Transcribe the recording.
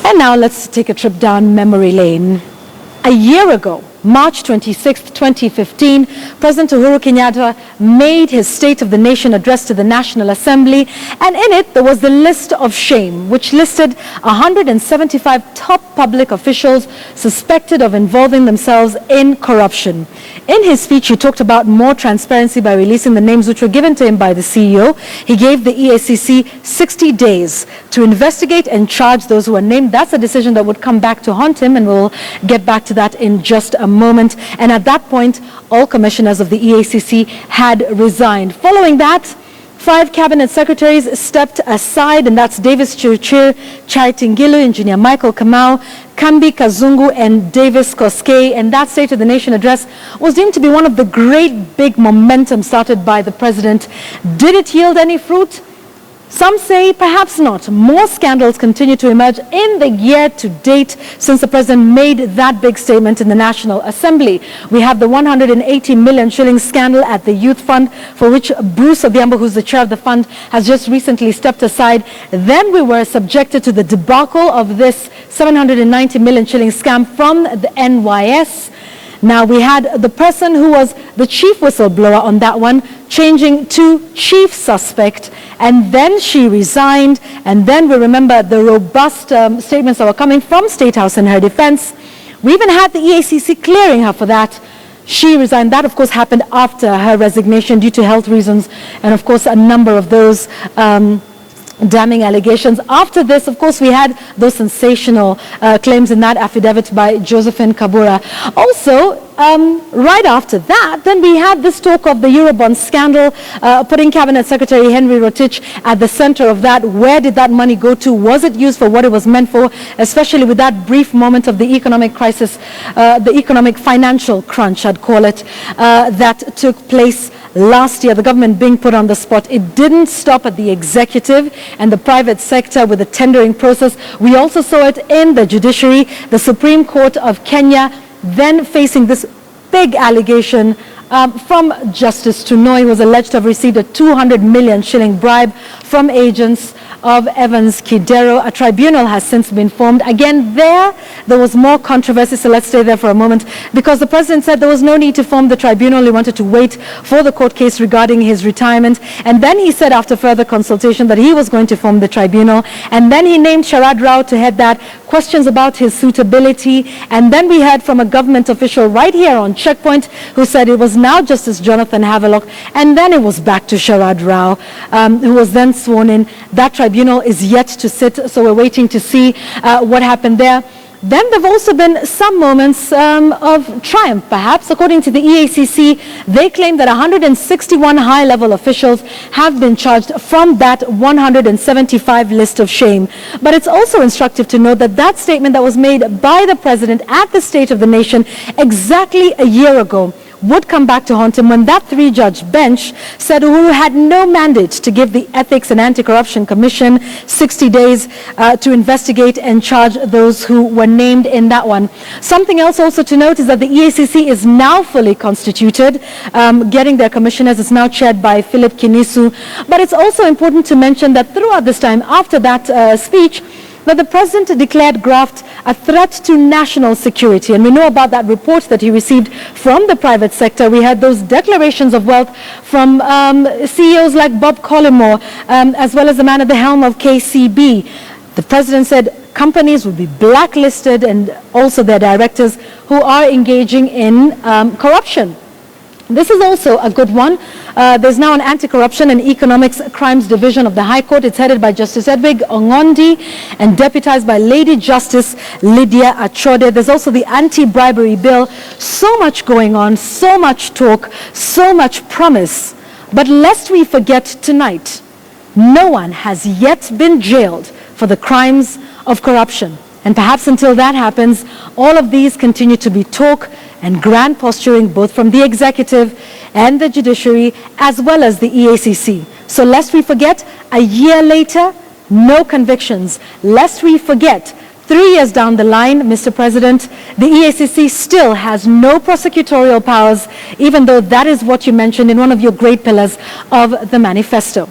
And now let's take a trip down memory lane. A year ago, March 26, 2015, President Uhuru Kenyatta made his State of the Nation address to the National Assembly, and in it there was the list of shame, which listed 175 top public officials suspected of involving themselves in corruption. In his speech, he talked about more transparency by releasing the names which were given to him by the CEO. He gave the EACC 60 days to investigate and charge those who were named. That's a decision that would come back to haunt him, and we'll get back to that in just a moment. And at that point, all commissioners of the EACC had resigned. Following that, 5 cabinet secretaries stepped aside, and that's Davis Chirchir, Charity Ngilu, Engineer Michael Kamau, Kambi Kazungu, and Davis Koskei. And that State of the Nation address was deemed to be one of the great big momentum started by the president. Did it yield any fruit? Some say perhaps not. More scandals continue to emerge in the year to date since the president made that big statement in the National Assembly. We have the 180 million shilling scandal at the Youth Fund, for which Bruce Odhiambo, who's the chair of the fund, has just recently stepped aside. Then we were subjected to the debacle of this 790 million shilling scam from the NYS. Now, we had the person who was the chief whistleblower on that one changing to chief suspect, and then she resigned. And then we remember the robust statements that were coming from State House in her defense. We even had the EACC clearing her for that. She resigned. That, of course, happened after her resignation due to health reasons, and, of course, a number of those damning allegations. After this, of course, we had those sensational claims in that affidavit by Josephine Kabura. Also, right after that, then we had this talk of the Eurobond scandal, putting Cabinet Secretary Henry Rotich at the center of that. Where did that money go to? Was it used for what it was meant for, especially with that brief moment of the economic crisis, the economic financial crunch, I'd call it, that took place last year, the government being put on the spot. It didn't stop at the executive and the private sector with the tendering process. We also saw it in the judiciary, the Supreme Court of Kenya, then facing this big allegation from Justice Tunoi, who was alleged to have received a 200 million shilling bribe from agents of Evans Kidero. A tribunal has since been formed. Again, there was more controversy, so let's stay there for a moment, because the president said there was no need to form the tribunal. He wanted to wait for the court case regarding his retirement. And then he said, after further consultation, that he was going to form the tribunal. And then he named Sharad Rao to head that. Questions about his suitability. And then we heard from a government official right here on Checkpoint who said it was now Justice Jonathan Havelock. And then it was back to Sharad Rao, who was then sworn in. That tribunal is yet to sit, so we're waiting to see what happened there. Then there have also been some moments of triumph, perhaps. According to the EACC, they claim that 161 high-level officials have been charged from that 175 list of shame. But it's also instructive to note that that statement that was made by the president at the State of the Nation exactly a year ago would come back to haunt him when that 3-judge bench said Uhuru had no mandate to give the Ethics and Anti-Corruption Commission 60 days to investigate and charge those who were named in that one. Something else also to note is that the EACC is now fully constituted, getting their commissioners. It's now chaired by Philip Kinisu. But it's also important to mention that throughout this time, after that speech, that the president declared graft a threat to national security. And we know about that report that he received from the private sector. We had those declarations of wealth from CEOs like Bob Collymore, as well as the man at the helm of KCB. The president said companies would be blacklisted, and also their directors who are engaging in corruption. This is also a good one. There's now an Anti-Corruption and Economics Crimes Division of the High Court. It's headed by Justice Edwig Ongondi and deputized by Lady Justice Lydia Achode. There's also the anti-bribery bill. So much going on, so much talk, so much promise. But lest we forget tonight, no one has yet been jailed for the crimes of corruption. And perhaps until that happens, all of these continue to be talk and grand posturing, both from the executive and the judiciary, as well as the EACC. So lest we forget, a year later, no convictions. Lest we forget, 3 years down the line, Mr. President, the EACC still has no prosecutorial powers, even though that is what you mentioned in one of your great pillars of the manifesto.